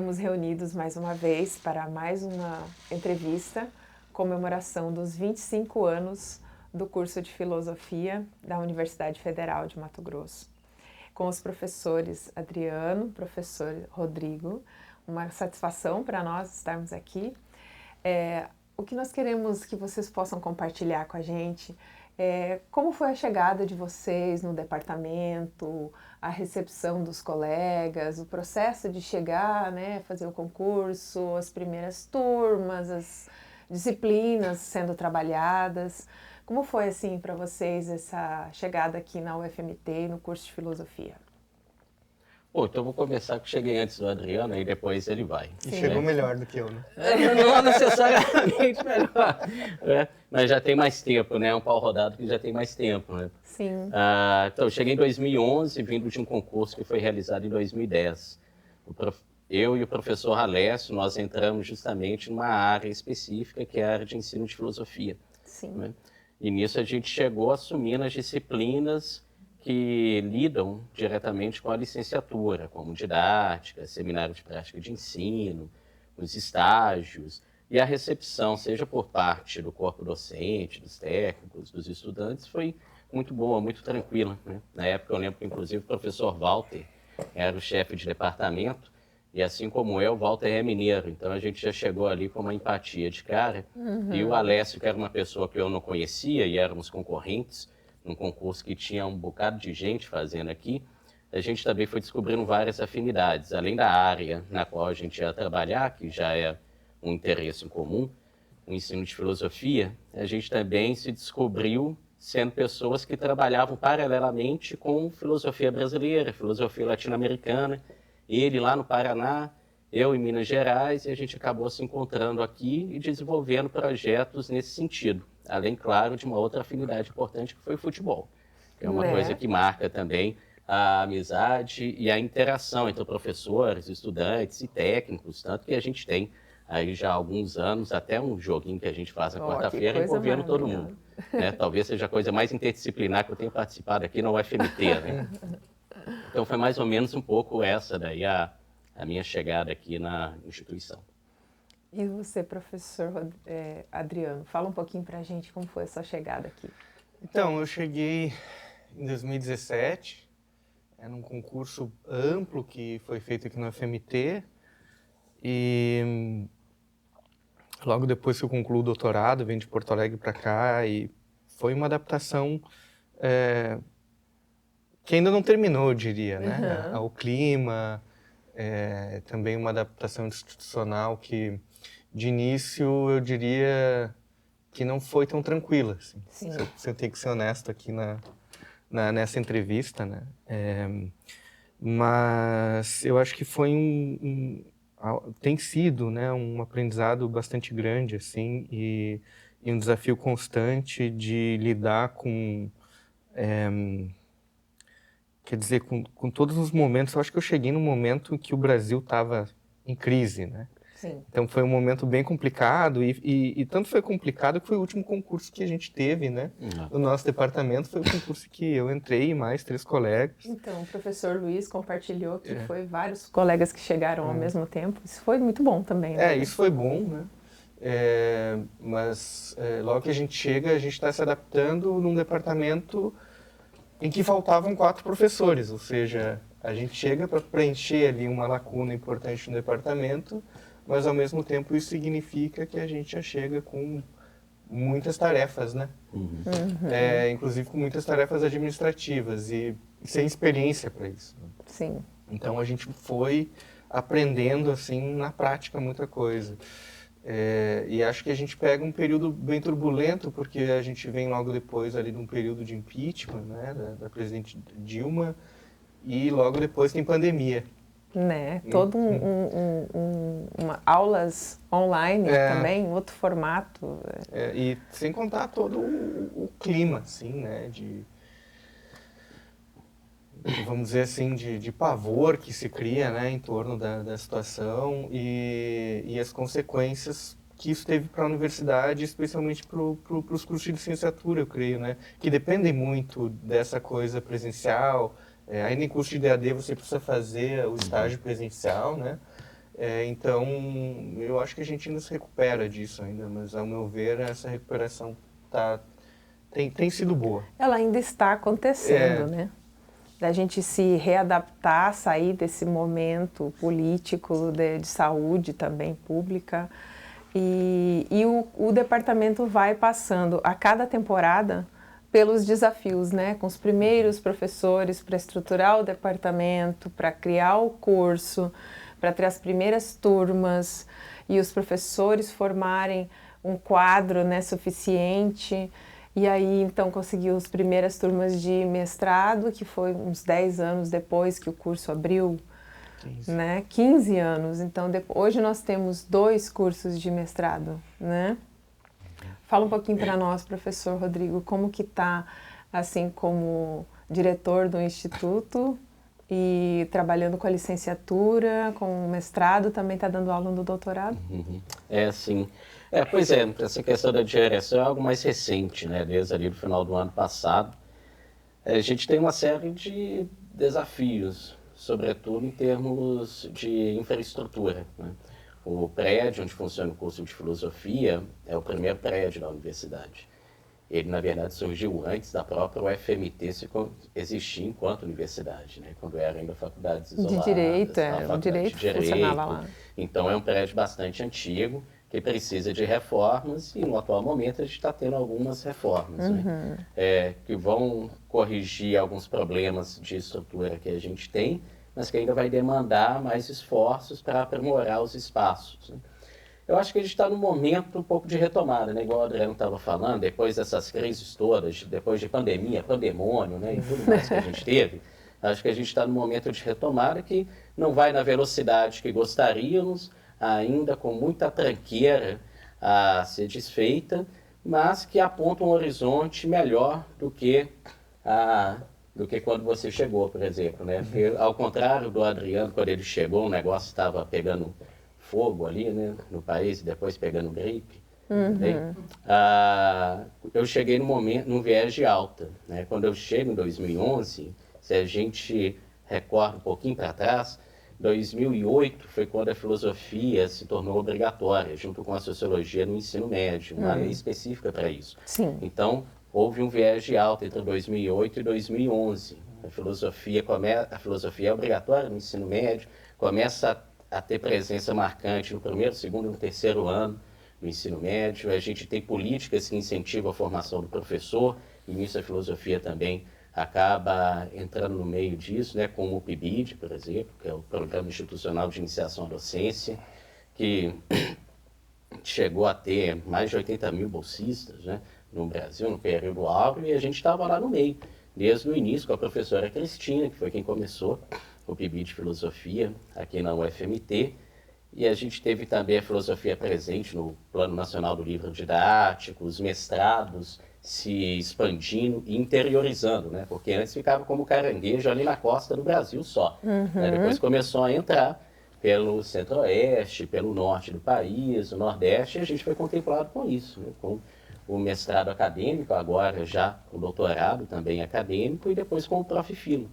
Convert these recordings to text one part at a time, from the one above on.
estamos reunidos mais uma vez para mais uma entrevista, comemoração dos 25 anos do curso de Filosofia da Universidade Federal de Mato Grosso, com os professores Adriano, professor Rodrigo. Uma satisfação para nós estarmos aqui. O que nós queremos que vocês possam compartilhar com a gente é como foi a chegada de vocês no departamento, a recepção dos colegas, o processo de chegar, né, fazer o concurso, as primeiras turmas, as disciplinas sendo trabalhadas. Como foi assim para vocês essa chegada aqui na UFMT no curso de Filosofia? Bom, então eu vou começar que cheguei antes do Adriano e depois ele vai. E chegou melhor do que eu, né? Não necessariamente melhor. Mas já tem mais tempo, né? É um pau rodado que já tem mais tempo, né? Sim. Então, eu cheguei em 2011, vindo de um concurso que foi realizado em 2010. Eu e o professor Alessio, nós entramos justamente numa área específica, que é a área de ensino de filosofia. Sim. Né? E nisso a gente chegou assumindo as disciplinas que lidam diretamente com a licenciatura, como didática, seminário de prática de ensino, os estágios e a recepção, seja por parte do corpo docente, dos técnicos, dos estudantes, foi muito boa, muito tranquila. Né? Na época eu lembro que inclusive o professor Walter era o chefe de departamento e assim como eu, o Walter é mineiro, então a gente já chegou ali com uma empatia de cara. E o Alessio, que era uma pessoa que eu não conhecia e éramos concorrentes, num concurso que tinha um bocado de gente fazendo aqui, a gente também foi descobrindo várias afinidades, além da área na qual a gente ia trabalhar, que já é um interesse em comum, o ensino de filosofia, a gente também se descobriu sendo pessoas que trabalhavam paralelamente com filosofia brasileira, filosofia latino-americana, ele lá no Paraná, eu em Minas Gerais, e a gente acabou se encontrando aqui e desenvolvendo projetos nesse sentido. Além, claro, de uma outra afinidade importante que foi o futebol, que é uma coisa que marca também a amizade e a interação entre professores, estudantes e técnicos, tanto que a gente tem aí já há alguns anos, até um joguinho que a gente faz na quarta-feira envolvendo todo mundo. Né? Talvez seja a coisa mais interdisciplinar que eu tenho participado aqui na UFMT. Né? Então foi mais ou menos um pouco essa daí a minha chegada aqui na instituição. E você, professor Adriano, fala um pouquinho para a gente como foi a sua chegada aqui. Então, eu cheguei em 2017, num concurso amplo que foi feito aqui no FMT, e logo depois que eu concluo o doutorado, vim de Porto Alegre para cá, e foi uma adaptação que ainda não terminou, eu diria, né? Ao clima, também uma adaptação institucional que, de início, eu diria que não foi tão tranquila. Assim. Se eu tenho que ser honesto aqui nessa entrevista, né? Mas eu acho que foi tem sido, né, um aprendizado bastante grande, assim, e um desafio constante de lidar com... quer dizer, com todos os momentos. Eu acho que eu cheguei num momento em que o Brasil estava em crise, né? Sim. Então foi um momento bem complicado e tanto foi complicado que foi o último concurso que a gente teve, né? No nosso departamento foi o concurso que eu entrei e mais 3 colegas. Então, o professor Luiz compartilhou que foi vários colegas que chegaram ao mesmo tempo. Isso foi muito bom também, né? Isso foi bom, né? Mas logo que a gente chega, a gente está se adaptando num departamento em que faltavam 4 professores, ou seja, a gente chega para preencher ali uma lacuna importante no departamento, mas ao mesmo tempo isso significa que a gente já chega com muitas tarefas, né? Inclusive com muitas tarefas administrativas e sem experiência para isso. Sim. Então a gente foi aprendendo assim na prática muita coisa. E acho que a gente pega um período bem turbulento, porque a gente vem logo depois ali de um período de impeachment, né, da presidente Dilma, e logo depois tem pandemia. Né? Todo aulas online também, outro formato. E sem contar todo o clima, assim, né, vamos dizer assim, de pavor que se cria, né, em torno da situação e as consequências que isso teve para a universidade, especialmente para os cursos de licenciatura, eu creio, né, que dependem muito dessa coisa presencial. Ainda em curso de EAD você precisa fazer o estágio presencial, né, Então, eu acho que a gente ainda se recupera disso ainda, mas ao meu ver, essa recuperação tem sido boa. Ela ainda está acontecendo, né? Da gente se readaptar, sair desse momento político de saúde também pública. E o departamento vai passando a cada temporada pelos desafios, né? Com os primeiros professores para estruturar o departamento, para criar o curso, para ter as primeiras turmas e os professores formarem um quadro, né, suficiente. E aí, então, conseguiu as primeiras turmas de mestrado, que foi uns 10 anos depois que o curso abriu, 15. né? 15 anos. Então, hoje nós temos 2 cursos de mestrado, né? Fala um pouquinho para nós, professor Rodrigo, como que está, assim, como diretor do Instituto e trabalhando com a licenciatura, com o mestrado, também está dando aula no doutorado? Sim. Pois é, essa questão da direção é algo mais recente, né? Desde ali do final do ano passado. A gente tem uma série de desafios, sobretudo em termos de infraestrutura, né? O prédio onde funciona o curso de filosofia é o primeiro prédio da universidade. Ele, na verdade, surgiu antes da própria UFMT existir enquanto universidade, né? Quando era ainda faculdades isoladas. De Direito, o Direito funcionava lá. Então, é um prédio bastante antigo, que precisa de reformas, e no atual momento a gente está tendo algumas reformas, né? Que vão corrigir alguns problemas de estrutura que a gente tem, mas que ainda vai demandar mais esforços para aprimorar os espaços, né? Eu acho que a gente está num momento um pouco de retomada, né? Igual o Adriano estava falando, depois dessas crises todas, depois de pandemia, pandemônio, né? E tudo mais que a gente teve, acho que a gente está num momento de retomada que não vai na velocidade que gostaríamos, ainda com muita tranqueira a ser desfeita, mas que aponta um horizonte melhor do que quando você chegou, por exemplo, né? Porque, ao contrário do Adriano, quando ele chegou, o negócio estava pegando fogo ali, né, no país, e depois pegando gripe. Eu cheguei num viés de alta, né? Quando eu chego em 2011, se a gente recorre um pouquinho para trás, 2008 foi quando a filosofia se tornou obrigatória, junto com a sociologia no ensino médio, uma lei específica para isso. Sim. Então, houve um viés de alta entre 2008 e 2011. A filosofia é obrigatória no ensino médio, começa a ter presença marcante no primeiro, segundo e no terceiro ano do ensino médio. A gente tem políticas que incentivam a formação do professor, e nisso a filosofia também acaba entrando no meio disso, né, com o PIBID, por exemplo, que é o Programa Institucional de Iniciação à Docência, que chegou a ter mais de 80 mil bolsistas, né, no Brasil, no período áureo, e a gente estava lá no meio, desde o início, com a professora Cristina, que foi quem começou o PIBID de Filosofia aqui na UFMT, e a gente teve também a filosofia presente no Plano Nacional do Livro Didático, os mestrados se expandindo e interiorizando, né? Porque antes ficava como caranguejo ali na costa do Brasil só. Né? Depois começou a entrar pelo centro-oeste, pelo norte do país, o nordeste, e a gente foi contemplado com isso, né? Com o mestrado acadêmico, agora já o doutorado também acadêmico, e depois com o Prof.Philo,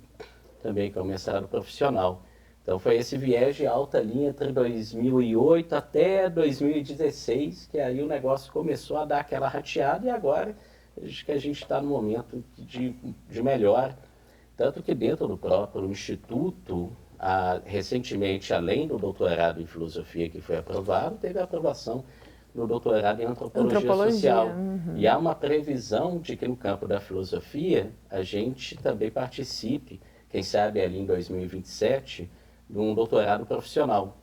também, que é o mestrado profissional. Então foi esse viés de alta linha entre 2008 até 2016, que aí o negócio começou a dar aquela rateada, e agora acho que a gente está no momento de melhora. Tanto que dentro do próprio Instituto, recentemente, além do doutorado em filosofia que foi aprovado, teve a aprovação do doutorado em antropologia social. E há uma previsão de que no campo da filosofia a gente também participe, quem sabe ali em 2027, de um doutorado profissional,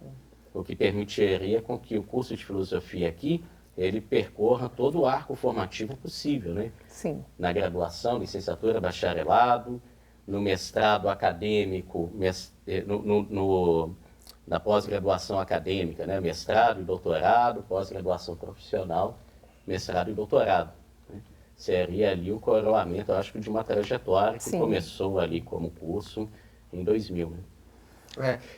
o que permitiria com que o curso de filosofia aqui ele percorra todo o arco formativo possível, né? Sim. Na graduação, licenciatura, bacharelado, no mestrado acadêmico, na pós-graduação acadêmica, né? Mestrado e doutorado, pós-graduação profissional, mestrado e doutorado, né? Seria ali o coroamento, eu acho, de uma trajetória que começou ali como curso em 2000, né?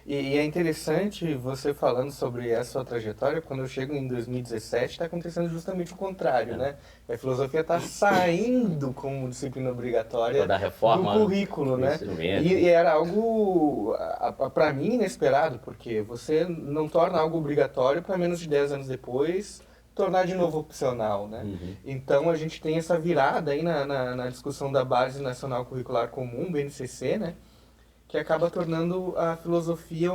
E é interessante você falando sobre essa sua trajetória, quando eu chego em 2017, está acontecendo justamente o contrário, né? A filosofia está saindo como disciplina obrigatória Da reforma do currículo, do né? ensino médio. E era algo, para mim, inesperado, porque você não torna algo obrigatório para menos de 10 anos depois tornar de novo opcional, né? Então a gente tem essa virada aí na discussão da Base Nacional Curricular Comum, BNCC, né? Que acaba tornando a filosofia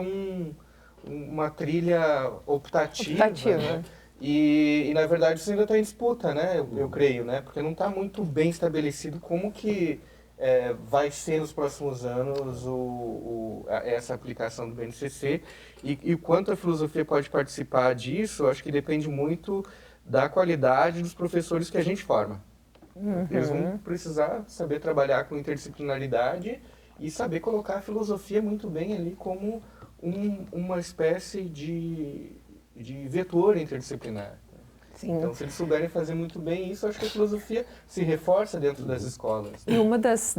uma trilha optativa, né? E, na verdade, isso ainda está em disputa, né? Eu creio, né? Porque não está muito bem estabelecido como que vai ser nos próximos anos essa aplicação do BNCC e o quanto a filosofia pode participar disso, eu acho que depende muito da qualidade dos professores que a gente forma. Eles vão precisar saber trabalhar com interdisciplinaridade e saber colocar a filosofia muito bem ali como uma espécie de vetor interdisciplinar. Sim. Então, se eles souberem fazer muito bem isso, acho que a filosofia se reforça dentro das escolas. E uma das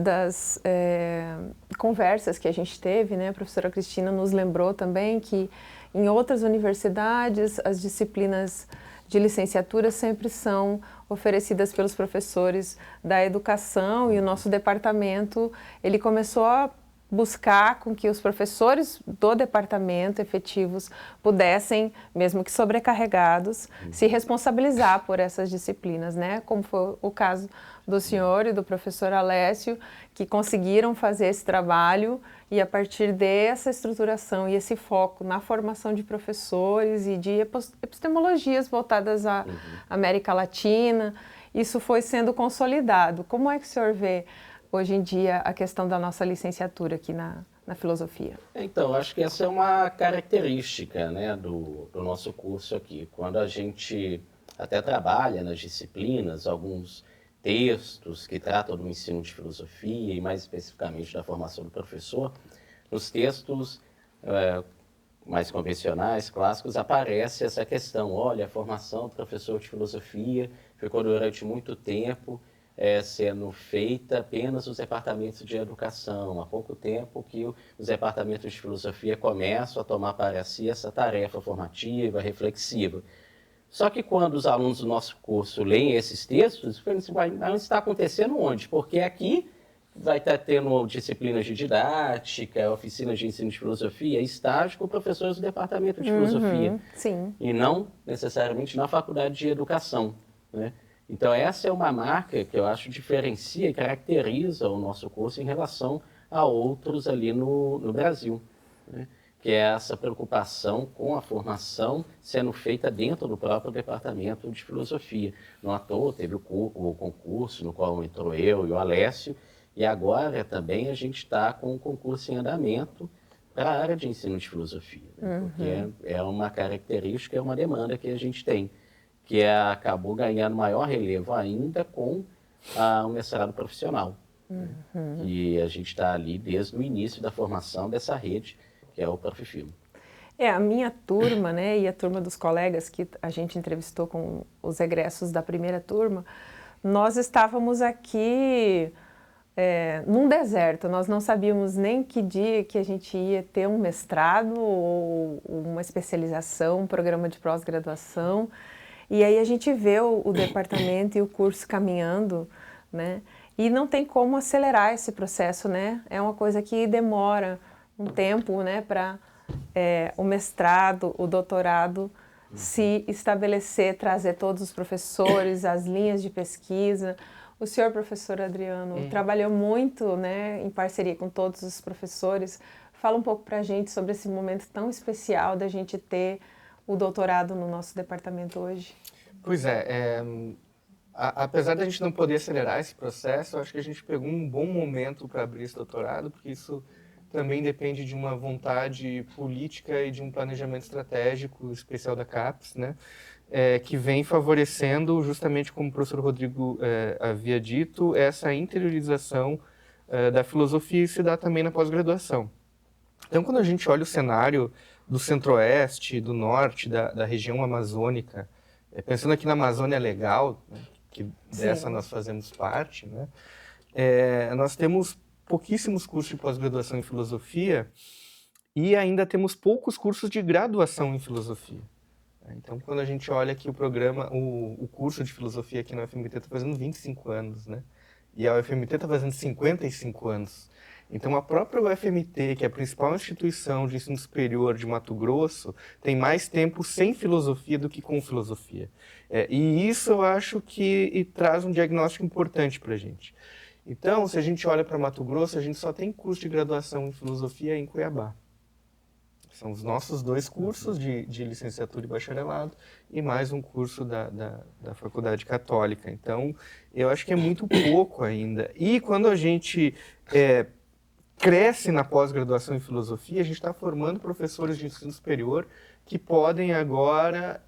conversas que a gente teve, né, a professora Cristina nos lembrou também que em outras universidades as disciplinas de licenciatura sempre são oferecidas pelos professores da educação e o nosso departamento, ele começou a buscar com que os professores do departamento efetivos pudessem, mesmo que sobrecarregados, se responsabilizar por essas disciplinas, né? Como foi o caso do senhor e do professor Alessio, que conseguiram fazer esse trabalho e a partir dessa estruturação e esse foco na formação de professores e de epistemologias voltadas à América Latina, isso foi sendo consolidado. Como é que o senhor vê hoje em dia a questão da nossa licenciatura aqui na filosofia? Então, acho que essa é uma característica, né, do nosso curso aqui. Quando a gente até trabalha nas disciplinas, alguns textos que tratam do ensino de filosofia e mais especificamente da formação do professor, nos textos mais convencionais, clássicos, aparece essa questão. Olha, a formação do professor de filosofia ficou durante muito tempo sendo feita apenas nos departamentos de educação. Há pouco tempo que os departamentos de filosofia começam a tomar para si essa tarefa formativa, reflexiva. Só que quando os alunos do nosso curso leem esses textos, eles pensam, mas está acontecendo onde? Porque aqui vai estar tendo disciplinas de didática, oficinas de ensino de filosofia, estágio com professores do departamento de filosofia. Sim. E não necessariamente na faculdade de educação, né? Então, essa é uma marca que eu acho diferencia e caracteriza o nosso curso em relação a outros ali no Brasil, né? Que é essa preocupação com a formação sendo feita dentro do próprio departamento de filosofia. Não à toa, teve o concurso no qual entrou eu e o Alessio, e agora também a gente está com um concurso em andamento para a área de ensino de filosofia, né? Porque é uma característica, é uma demanda que a gente tem, que acabou ganhando maior relevo ainda com o mestrado profissional. E a gente está ali desde o início da formação dessa rede, que é o Profifilo. A minha turma, né, e a turma dos colegas que a gente entrevistou com os egressos da primeira turma, nós estávamos aqui num deserto, nós não sabíamos nem que dia que a gente ia ter um mestrado ou uma especialização, um programa de pós-graduação. E aí a gente vê o departamento e o curso caminhando, né? E não tem como acelerar esse processo, né? É uma coisa que demora um tempo, né, para o mestrado, o doutorado se estabelecer, trazer todos os professores, as linhas de pesquisa. O senhor, professor Adriano, trabalhou muito, né, em parceria com todos os professores. Fala um pouco para a gente sobre esse momento tão especial da gente ter o doutorado no nosso departamento hoje. Pois apesar da gente não poder acelerar esse processo, eu acho que a gente pegou um bom momento para abrir esse doutorado, porque isso também depende de uma vontade política e de um planejamento estratégico especial da CAPES, né? Que vem favorecendo, justamente como o professor Rodrigo havia dito, essa interiorização da filosofia, e se dá também na pós-graduação. Então, quando a gente olha o cenário do centro-oeste, do norte, da região amazônica, pensando aqui na Amazônia Legal, né, que dessa nós fazemos parte, né, nós temos pouquíssimos cursos de pós-graduação em filosofia e ainda temos poucos cursos de graduação em filosofia. Então, quando a gente olha aqui o programa, o curso de filosofia aqui na UFMT está fazendo 25 anos, né? E a UFMT está fazendo 55 anos. Então, a própria UFMT, que é a principal instituição de ensino superior de Mato Grosso, tem mais tempo sem filosofia do que com filosofia. E isso eu acho que traz um diagnóstico importante para a gente. Então, se a gente olha para Mato Grosso, a gente só tem curso de graduação em filosofia em Cuiabá. São os nossos 2 cursos de licenciatura e bacharelado e mais um curso da Faculdade Católica. Então, eu acho que é muito pouco ainda. E quando a gente cresce na pós-graduação em filosofia, a gente está formando professores de ensino superior que podem agora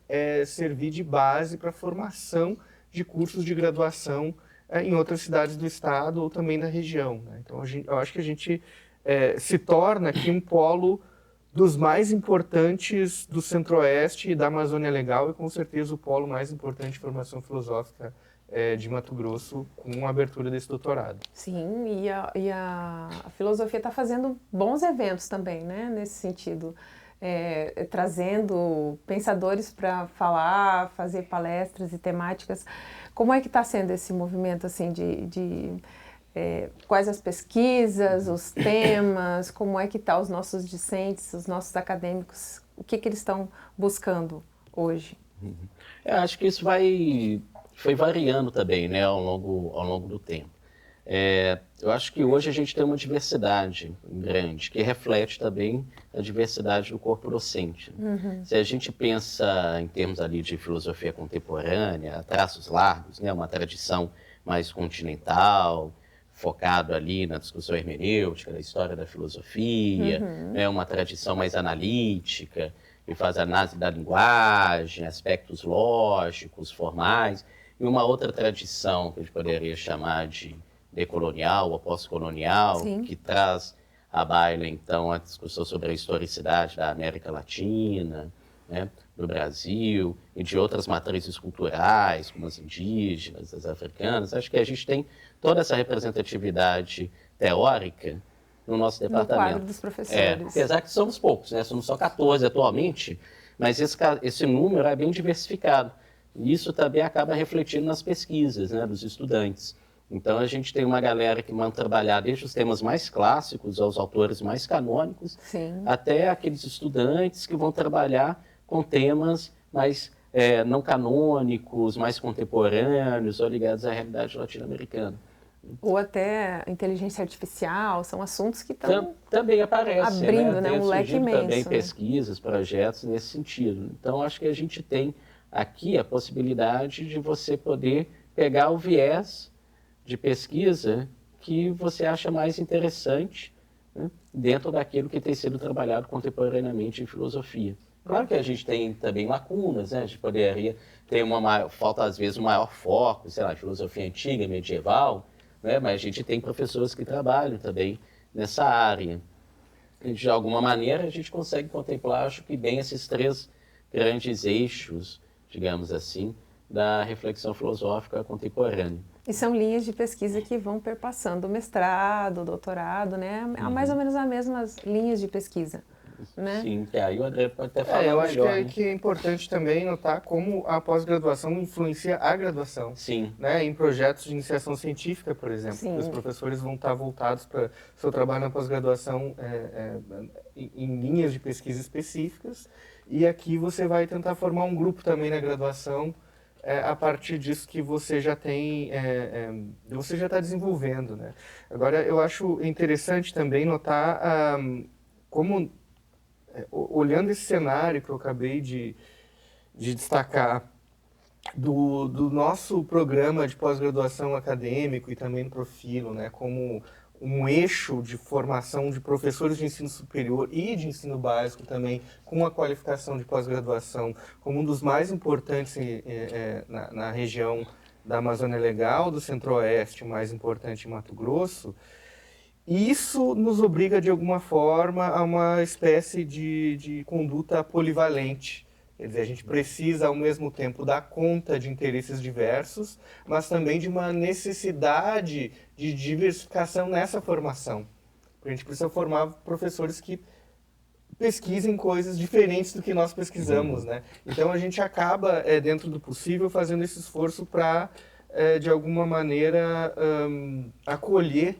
servir de base para a formação de cursos de graduação em outras cidades do estado ou também da região, né? Então, eu acho que a gente se torna aqui um polo dos mais importantes do Centro-Oeste e da Amazônia Legal e, com certeza, o polo mais importante de formação filosófica de Mato Grosso, com a abertura desse doutorado. Sim, e a filosofia está fazendo bons eventos também, né, nesse sentido. Trazendo pensadores para falar, fazer palestras e temáticas. Como é que está sendo esse movimento, assim, quais as pesquisas, os temas, como é que estão os nossos discentes, os nossos acadêmicos, o que eles estão buscando hoje? Eu acho que isso foi variando também, né, ao longo do tempo. Eu acho que hoje a gente tem uma diversidade grande, que reflete também a diversidade do corpo docente. Se a gente pensa em termos ali de filosofia contemporânea, traços largos, né, uma tradição mais continental, focado ali na discussão hermenêutica, da história da filosofia, né, uma tradição mais analítica, que faz análise da linguagem, aspectos lógicos, formais, e uma outra tradição que a gente poderia chamar de decolonial ou pós-colonial, que traz à baila, então, a discussão sobre a historicidade da América Latina, né, do Brasil e de outras matrizes culturais, como as indígenas, as africanas. Acho que a gente tem toda essa representatividade teórica no nosso departamento. No quadro dos professores. Apesar que somos poucos, né? Somos só 14 atualmente, mas esse número é bem diversificado. E isso também acaba refletindo nas pesquisas, né, dos estudantes. Então, a gente tem uma galera que vai trabalhar desde os temas mais clássicos aos autores mais canônicos, até aqueles estudantes que vão trabalhar com temas mais não canônicos, mais contemporâneos ou ligados à realidade latino-americana. Ou até inteligência artificial, são assuntos que estão também aparecem, abrindo, né, um leque imenso. Também pesquisas, projetos nesse sentido. Então, acho que a gente tem aqui a possibilidade de você poder pegar o viés de pesquisa que você acha mais interessante, né, dentro daquilo que tem sido trabalhado contemporaneamente em filosofia. Claro que a gente tem também lacunas, né? A gente poderia ter falta às vezes um maior foco, sei lá, filosofia antiga, medieval, né? Mas a gente tem professores que trabalham também nessa área. E, de alguma maneira a gente consegue contemplar, acho que bem esses 3 grandes eixos, digamos assim, da reflexão filosófica contemporânea. E são linhas de pesquisa que vão perpassando o mestrado, o doutorado, né? Mais ou menos as mesmas linhas de pesquisa, né? Sim, que aí o André pode até falar eu melhor, acho que é importante também notar como a pós-graduação influencia a graduação. Sim. Né? Em projetos de iniciação científica, por exemplo. Sim. Os professores vão estar voltados para o seu trabalho na pós-graduação em linhas de pesquisa específicas. E aqui você vai tentar formar um grupo também na graduação a partir disso que você já tem, você já está desenvolvendo, né? Agora, eu acho interessante também notar como, olhando esse cenário que eu acabei de destacar, do nosso programa de pós-graduação acadêmico e também do Profilo, né, como um eixo de formação de professores de ensino superior e de ensino básico também, com a qualificação de pós-graduação, como um dos mais importantes na região da Amazônia Legal, do Centro-Oeste, mais importante em Mato Grosso. Isso nos obriga, de alguma forma, a uma espécie de conduta polivalente. Quer dizer, a gente precisa, ao mesmo tempo, dar conta de interesses diversos, mas também de uma necessidade de diversificação nessa formação. A gente precisa formar professores que pesquisem coisas diferentes do que nós pesquisamos, né? Então a gente acaba, dentro do possível, fazendo esse esforço para, de alguma maneira, acolher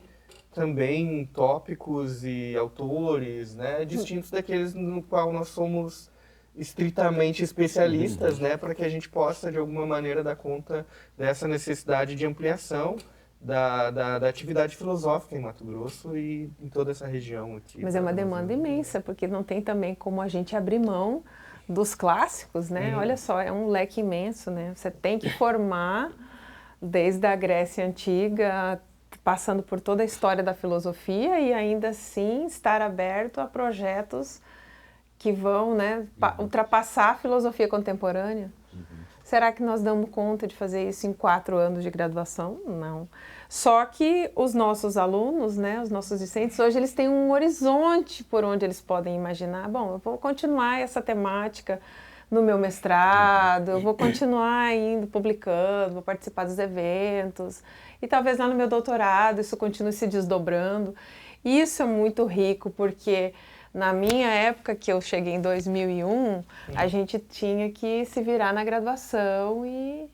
também tópicos e autores, né, distintos daqueles no qual nós somos estritamente especialistas, né, para que a gente possa, de alguma maneira, dar conta dessa necessidade de ampliação da atividade filosófica em Mato Grosso e em toda essa região aqui. Mas é uma demanda imensa, porque não tem também como a gente abrir mão dos clássicos, né? Olha só, é um leque imenso, né? Você tem que formar desde a Grécia Antiga, passando por toda a história da filosofia e ainda assim estar aberto a projetos que vão, né, ultrapassar a filosofia contemporânea. Será que nós damos conta de fazer isso em 4 anos de graduação? Não. Só que os nossos alunos, né, os nossos discentes, hoje eles têm um horizonte por onde eles podem imaginar. Bom, eu vou continuar essa temática no meu mestrado, eu vou continuar indo, publicando, vou participar dos eventos, e talvez lá no meu doutorado isso continue se desdobrando. Isso é muito rico, porque na minha época, que eu cheguei em 2001, a gente tinha que se virar na graduação e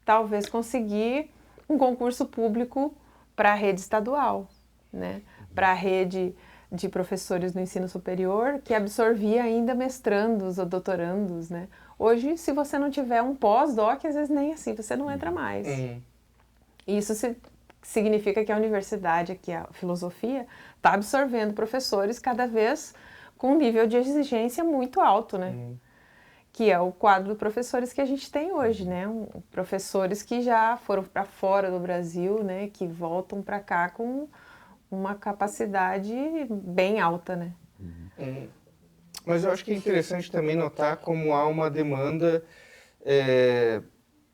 talvez conseguir um concurso público para a rede estadual, né? Para a rede de professores no ensino superior, que absorvia ainda mestrandos ou doutorandos, né? Hoje, se você não tiver um pós-doc, às vezes nem assim, você não entra mais. Isso significa que a universidade, que a filosofia, está absorvendo professores cada vez com um nível de exigência muito alto, né? Que é o quadro de professores que a gente tem hoje, né? Professores que já foram para fora do Brasil, né? Que voltam para cá com uma capacidade bem alta, né? Mas eu acho que é interessante também notar como há uma demanda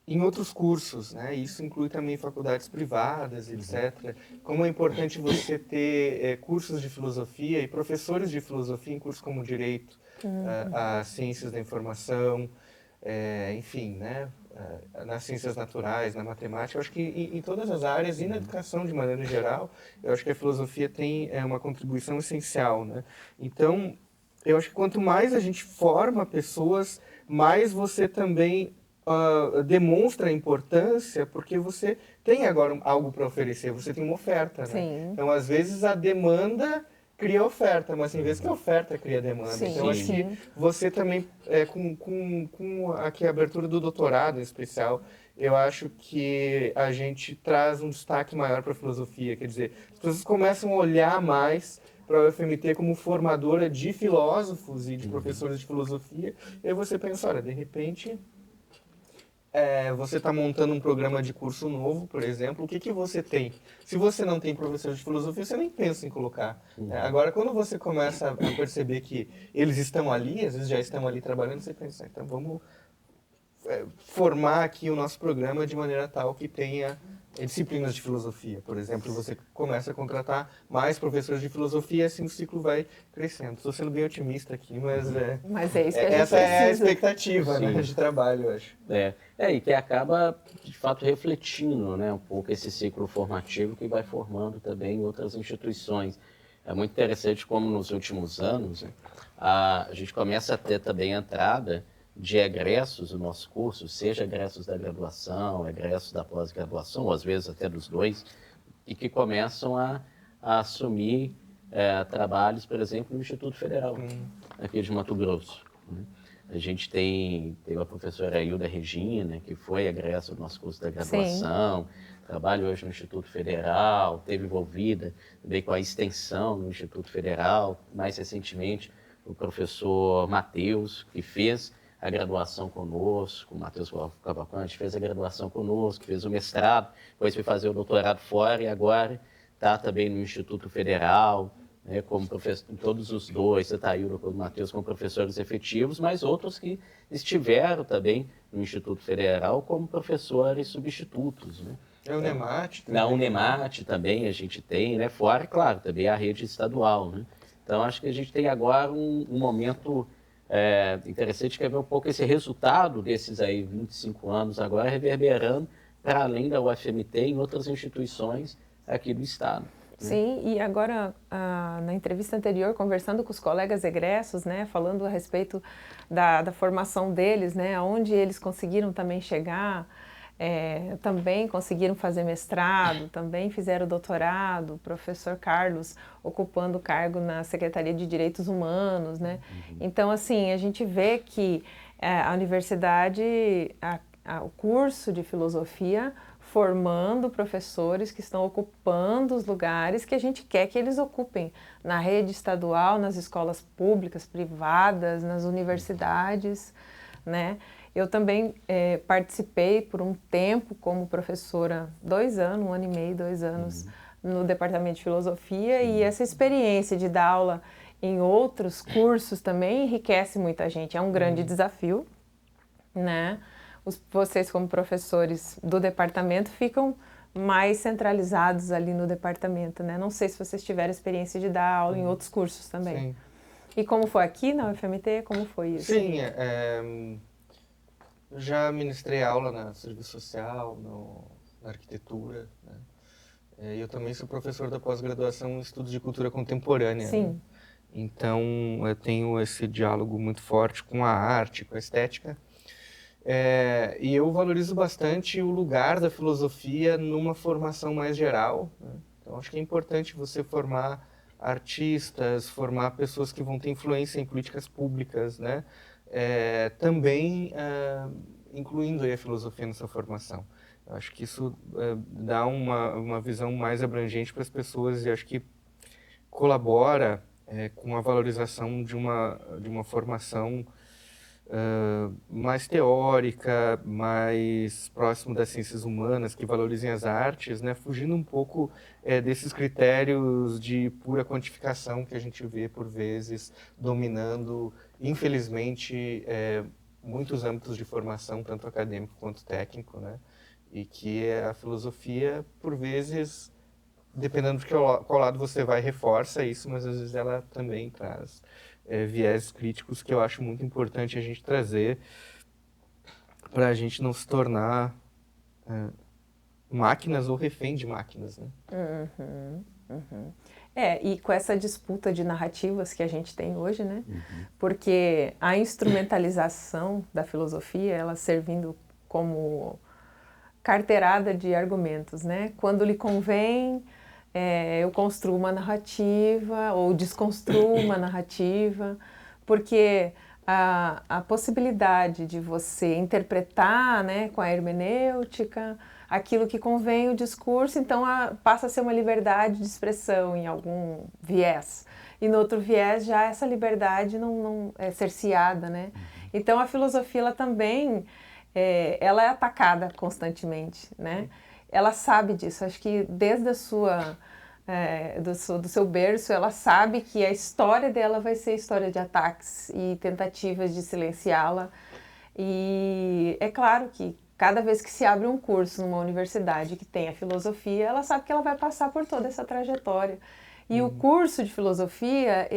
em outros cursos, né? Isso inclui também faculdades privadas, etc. Como é importante você ter cursos de filosofia e professores de filosofia em cursos como Direito, as Ciências da Informação, enfim, né? Nas ciências naturais, na matemática, eu acho que em todas as áreas e na educação de maneira geral, eu acho que a filosofia tem uma contribuição essencial, né? Então, eu acho que quanto mais a gente forma pessoas, mais você também demonstra a importância, porque você tem agora algo para oferecer, você tem uma oferta, né? Sim. Então, às vezes, a demanda cria oferta, mas em vez que a oferta cria demanda. Sim, então, acho que você também, com aqui a abertura do doutorado em especial, eu acho que a gente traz um destaque maior para a filosofia. Quer dizer, as pessoas começam a olhar mais para a UFMT como formadora de filósofos e de professores de filosofia, e aí você pensa, olha, de repente você está montando um programa de curso novo, por exemplo, o que você tem? Se você não tem professor de filosofia, você nem pensa em colocar. Agora, quando você começa a perceber que eles estão ali, às vezes já estão ali trabalhando, você pensa, então vamos formar aqui o nosso programa de maneira tal que tenha disciplinas de filosofia, por exemplo, você começa a contratar mais professores de filosofia e assim o ciclo vai crescendo. Estou sendo bem otimista aqui, mas é isso que a gente essa é a precisa. expectativa, né, de trabalho, eu acho. E que acaba, de fato, refletindo, né, um pouco esse ciclo formativo que vai formando também outras instituições. É muito interessante como nos últimos anos, né, a gente começa a ter também a entrada de egressos do nosso curso, seja egressos da graduação, egressos da pós-graduação, ou às vezes até dos dois, e que começam a assumir trabalhos, por exemplo, no Instituto Federal, aqui de Mato Grosso, né? A gente tem a professora Hilda Regina, que foi egressa do nosso curso da graduação, trabalha hoje no Instituto Federal, esteve envolvida também com a extensão no Instituto Federal, mais recentemente o professor Matheus, que fez a graduação conosco, o Matheus Cavalcante fez a graduação conosco, fez o mestrado, depois foi fazer o doutorado fora e agora está também no Instituto Federal, né, como professor, todos os dois, tanto a Hilda como o Matheus, como professores efetivos, mas outros que estiveram também no Instituto Federal como professores substitutos, né? A Unemate também. Na Unemate também a gente tem, né? Fora, claro, também a rede estadual, né? Então, acho que a gente tem agora um momento interessante, que é ver um pouco esse resultado desses aí 25 anos agora reverberando para além da UFMT em outras instituições aqui do Estado. Sim, e agora, na entrevista anterior, conversando com os colegas egressos, né, falando a respeito da formação deles, né, aonde eles conseguiram também chegar, também conseguiram fazer mestrado, também fizeram doutorado, o professor Carlos ocupando o cargo na Secretaria de Direitos Humanos, né. Então, assim, a gente vê que a universidade, o curso de filosofia formando professores que estão ocupando os lugares que a gente quer que eles ocupem, na rede estadual, nas escolas públicas, privadas, nas universidades, né? Eu também participei por um tempo como professora, 2 anos, 1 ano e meio, 2 anos, no departamento de filosofia, e essa experiência de dar aula em outros cursos também enriquece muita gente, é um grande desafio, né? Vocês como professores do departamento ficam mais centralizados ali no departamento, né? Não sei se vocês tiveram experiência de dar aula em outros cursos também. Sim. E como foi aqui na UFMT? Como foi isso? Sim, já ministrei aula na serviço social, na arquitetura, né? Eu também sou professor da pós-graduação em estudos de cultura contemporânea. Sim. Né? Então, eu tenho esse diálogo muito forte com a arte, com a estética. E eu valorizo bastante o lugar da filosofia numa formação mais geral. Né? Então, acho que é importante você formar artistas, formar pessoas que vão ter influência em políticas públicas, né? Também incluindo aí a filosofia nessa formação. Eu acho que isso dá uma visão mais abrangente para as pessoas e acho que colabora com a valorização de uma formação mais teórica, mais próximo das ciências humanas, que valorizem as artes, né? Fugindo um pouco desses critérios de pura quantificação que a gente vê, por vezes, dominando, infelizmente, muitos âmbitos de formação, tanto acadêmico quanto técnico, né? E que a filosofia, por vezes, dependendo de qual lado você vai, reforça isso, mas às vezes ela também traz viés críticos que eu acho muito importante a gente trazer para a gente não se tornar máquinas ou refém de máquinas, né? E com essa disputa de narrativas que a gente tem hoje, né? Porque a instrumentalização da filosofia, ela servindo como carteirada de argumentos, né? Quando lhe convém, eu construo uma narrativa ou desconstruo uma narrativa, porque a possibilidade de você interpretar, né, com a hermenêutica, aquilo que convém o discurso, então passa a ser uma liberdade de expressão em algum viés. E no outro viés já essa liberdade não é cerceada, né? Então a filosofia ela também ela é atacada constantemente, né? Ela sabe disso, acho que desde do seu berço, ela sabe que a história dela vai ser história de ataques e tentativas de silenciá-la. E é claro que cada vez que se abre um curso numa universidade que tem a filosofia, ela sabe que ela vai passar por toda essa trajetória. E o curso de filosofia,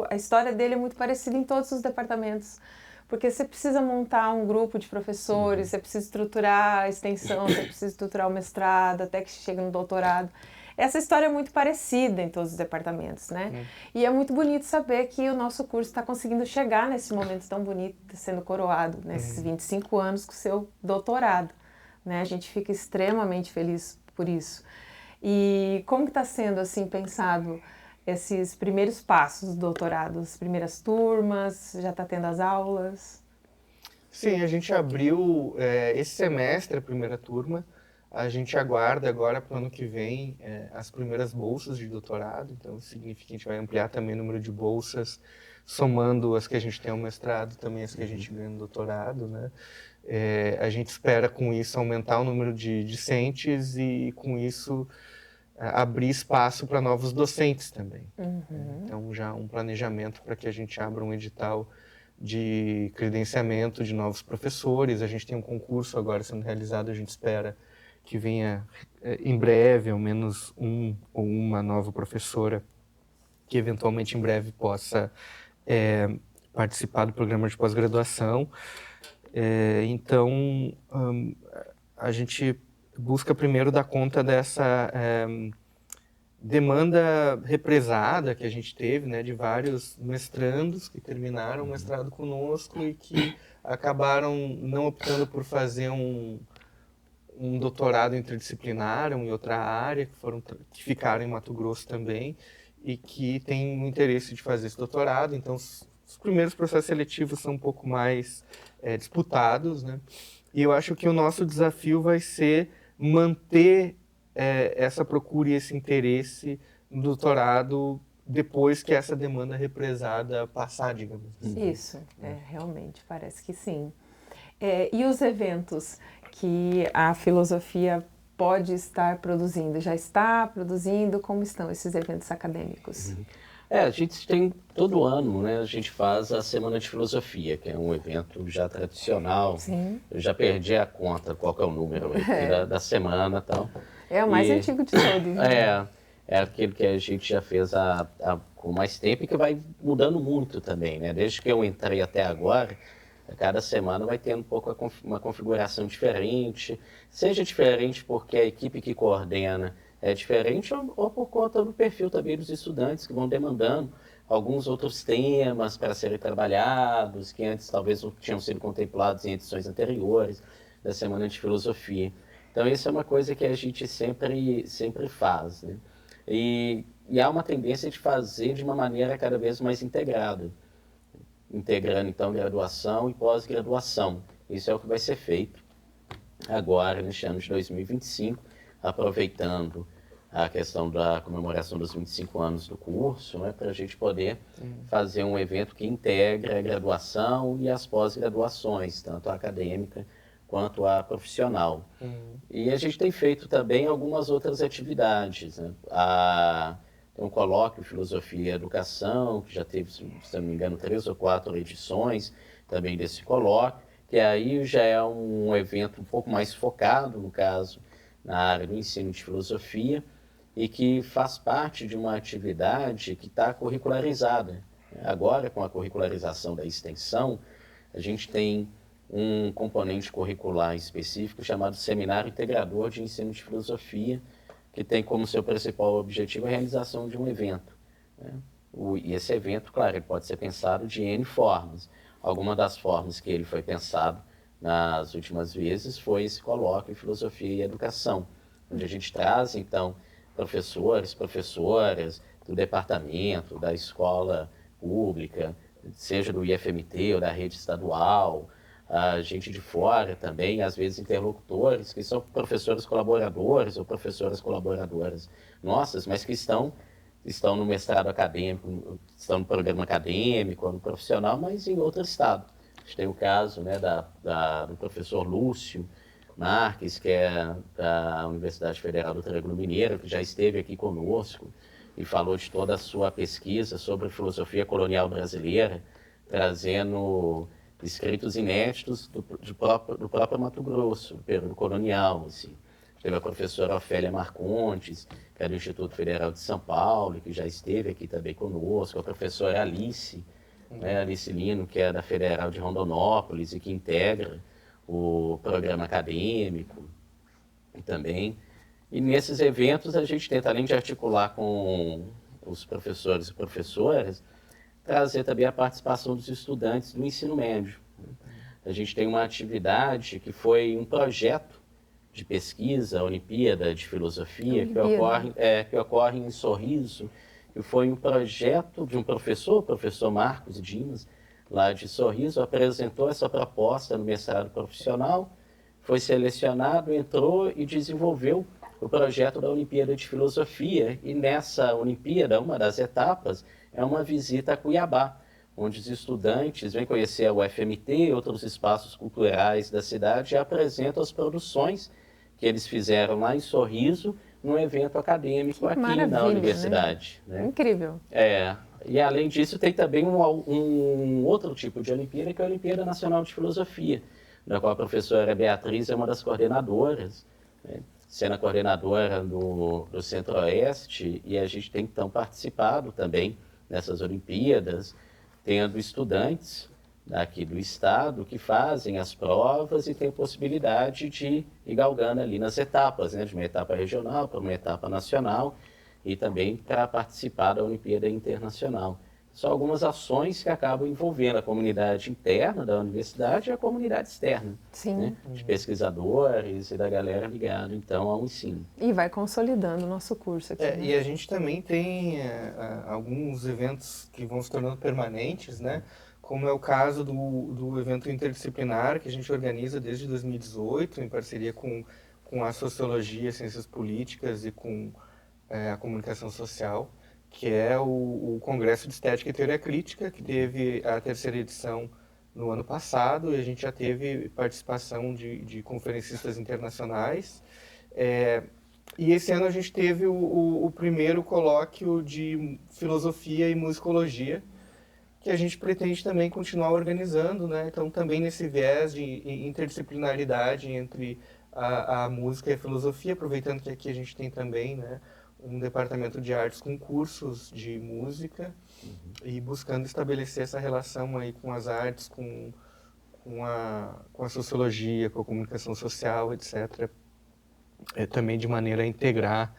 a história dele é muito parecida em todos os departamentos. Porque você precisa montar um grupo de professores, você precisa estruturar a extensão, você precisa estruturar o mestrado, até que chega no doutorado. Essa história é muito parecida em todos os departamentos, né? E é muito bonito saber que o nosso curso está conseguindo chegar nesse momento tão bonito, sendo coroado nesses 25 anos com o seu doutorado, né? A gente fica extremamente feliz por isso. E como que está sendo, assim, pensado esses primeiros passos do doutorado, as primeiras turmas, já está tendo as aulas? Sim, a gente abriu esse semestre a primeira turma, a gente aguarda agora para o ano que vem as primeiras bolsas de doutorado, então isso significa que a gente vai ampliar também o número de bolsas, somando as que a gente tem no mestrado, também as que a gente ganha no doutorado, né? A gente espera com isso aumentar o número de discentes e com isso abrir espaço para novos docentes também. Então, já um planejamento para que a gente abra um edital de credenciamento de novos professores. A gente tem um concurso agora sendo realizado, a gente espera que venha em breve, ao menos um ou uma nova professora que eventualmente em breve possa participar do programa de pós-graduação. Então, a gente busca primeiro dar conta dessa demanda represada que a gente teve, né, de vários mestrandos que terminaram o mestrado conosco e que acabaram não optando por fazer um doutorado interdisciplinar, em outra área, que ficaram em Mato Grosso também, e que têm o interesse de fazer esse doutorado. Então, os primeiros processos seletivos são um pouco mais disputados, né? E eu acho que o nosso desafio vai ser manter essa procura e esse interesse no doutorado depois que essa demanda represada passar, digamos assim. Isso, realmente, parece que sim. E os eventos que a filosofia pode estar produzindo? Já está produzindo? Como estão esses eventos acadêmicos? A gente tem todo ano, né? A gente faz a Semana de Filosofia, que é um evento já tradicional. Sim. Eu já perdi a conta, qual que é o número aqui da semana e tal. É o mais antigo de todos. É aquele que a gente já fez com mais tempo e que vai mudando muito também, né? Desde que eu entrei até agora, cada semana vai tendo um pouco uma configuração diferente, seja diferente porque a equipe que coordena é diferente ou por conta do perfil também dos estudantes que vão demandando alguns outros temas para serem trabalhados, que antes talvez não tinham sido contemplados em edições anteriores da Semana de Filosofia. Então, isso é uma coisa que a gente sempre faz, né? E há uma tendência de fazer de uma maneira cada vez mais integrada, integrando, então, graduação e pós-graduação. Isso é o que vai ser feito agora, neste ano de 2025, aproveitando a questão da comemoração dos 25 anos do curso, né, para a gente poder fazer um evento que integre a graduação e as pós-graduações, tanto a acadêmica quanto a profissional. E a gente tem feito também algumas outras atividades, né? Tem um colóquio Filosofia e Educação, que já teve, se não me engano, 3 ou 4 edições também desse colóquio, que aí já é um evento um pouco mais focado, no caso, na área do ensino de filosofia, e que faz parte de uma atividade que está curricularizada. Agora, com a curricularização da extensão, a gente tem um componente curricular específico chamado Seminário Integrador de Ensino de Filosofia, que tem como seu principal objetivo a realização de um evento, né? E esse evento, claro, ele pode ser pensado de N formas. Alguma das formas que ele foi pensado nas últimas vezes foi esse colóquio em Filosofia e Educação, onde a gente traz, então, professores, professoras do departamento, da escola pública, seja do IFMT ou da rede estadual, a gente de fora também, às vezes interlocutores, que são professores colaboradores ou professoras colaboradoras nossas, mas que estão no mestrado acadêmico, estão no programa acadêmico, ou no profissional, mas em outro estado. A gente tem o caso, né, do professor Lúcio Marques, que é da Universidade Federal do Triângulo Mineiro, que já esteve aqui conosco e falou de toda a sua pesquisa sobre filosofia colonial brasileira, trazendo escritos inéditos do próprio Mato Grosso, do período colonial. Assim. Teve a professora Ofélia Marcontes, que é do Instituto Federal de São Paulo, que já esteve aqui também conosco, a professora Alice, né, Alice Lino, que é da Federal de Rondonópolis e que integra o programa acadêmico também. E nesses eventos a gente tenta, além de articular com os professores e professoras, trazer também a participação dos estudantes do ensino médio. A gente tem uma atividade que foi um projeto de pesquisa, a Olimpíada de Filosofia, que ocorre em Sorriso, que foi um projeto de um professor, o professor Marcos Dimas, lá de Sorriso, apresentou essa proposta no mestrado profissional, foi selecionado, entrou e desenvolveu o projeto da Olimpíada de Filosofia. E nessa Olimpíada, uma das etapas é uma visita a Cuiabá, onde os estudantes vêm conhecer a UFMT e outros espaços culturais da cidade e apresentam as produções que eles fizeram lá em Sorriso, num evento acadêmico aqui na universidade. Né? Incrível. E além disso tem também um outro tipo de Olimpíada, que é a Olimpíada Nacional de Filosofia, da qual a professora Beatriz é uma das coordenadoras, né? Sendo a coordenadora do Centro-Oeste, e a gente tem então participado também nessas Olimpíadas, tendo estudantes daqui do estado que fazem as provas e tem a possibilidade de ir galgando ali nas etapas, né, de uma etapa regional para uma etapa nacional e também para participar da Olimpíada Internacional. São algumas ações que acabam envolvendo a comunidade interna da universidade e a comunidade externa, Sim. Né, de pesquisadores e da galera ligada, então, ao ensino. E vai consolidando o nosso curso aqui. Né? E a gente também tem alguns eventos que vão se tornando permanentes, né? Como é o caso do evento interdisciplinar que a gente organiza desde 2018, em parceria com a Sociologia, Ciências Políticas e com a Comunicação Social, que é o Congresso de Estética e Teoria Crítica, que teve a 3ª edição no ano passado, e a gente já teve participação de conferencistas internacionais. E esse ano a gente teve o primeiro colóquio de Filosofia e Musicologia, que a gente pretende também continuar organizando, né? Então, também nesse viés de interdisciplinaridade entre a música e a filosofia, aproveitando que aqui a gente tem também, né, um departamento de artes com cursos de música e buscando estabelecer essa relação aí com as artes, com a sociologia, com a comunicação social, etc. Também de maneira a integrar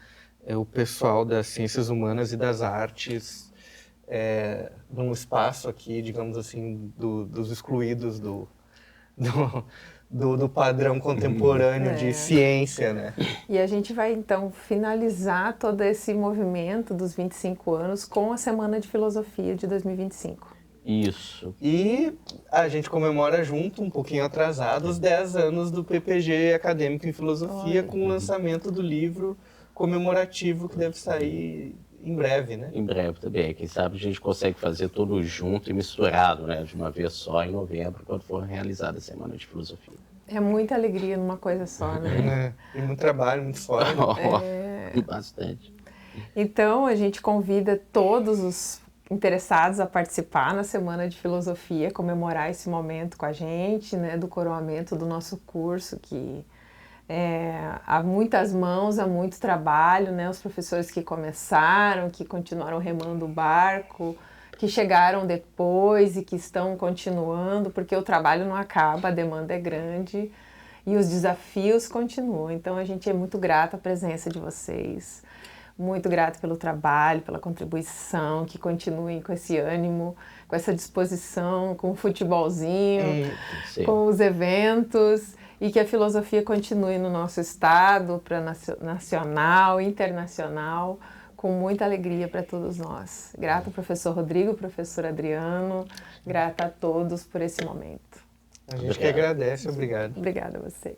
o pessoal das ciências humanas e das artes num espaço aqui, digamos assim, dos excluídos do padrão contemporâneo de ciência, né? E a gente vai, então, finalizar todo esse movimento dos 25 anos com a Semana de Filosofia de 2025. Isso. E a gente comemora junto, um pouquinho atrasado, os 10 anos do PPG Acadêmico em Filosofia, com o lançamento do livro comemorativo que deve sair em breve, né? Em breve também. Quem sabe a gente consegue fazer tudo junto e misturado, né? De uma vez só, em novembro, quando for realizada a Semana de Filosofia. É muita alegria numa coisa só, né? E muito trabalho, muito esforço. Bastante. Então, a gente convida todos os interessados a participar na Semana de Filosofia, comemorar esse momento com a gente, né? Do coroamento do nosso curso, que há muitas mãos, há muito trabalho, né? Os professores que começaram, que continuaram remando o barco, que chegaram depois e que estão continuando, porque o trabalho não acaba, a demanda é grande e os desafios continuam. Então a gente é muito grato à presença de vocês, muito grato pelo trabalho, pela contribuição, que continuem com esse ânimo, com essa disposição, com o futebolzinho, com os eventos. E que a filosofia continue no nosso estado, para nacional, internacional, com muita alegria para todos nós. Grata ao professor Rodrigo, professor Adriano, grata a todos por esse momento. A gente que agradece, obrigado. Obrigada a vocês.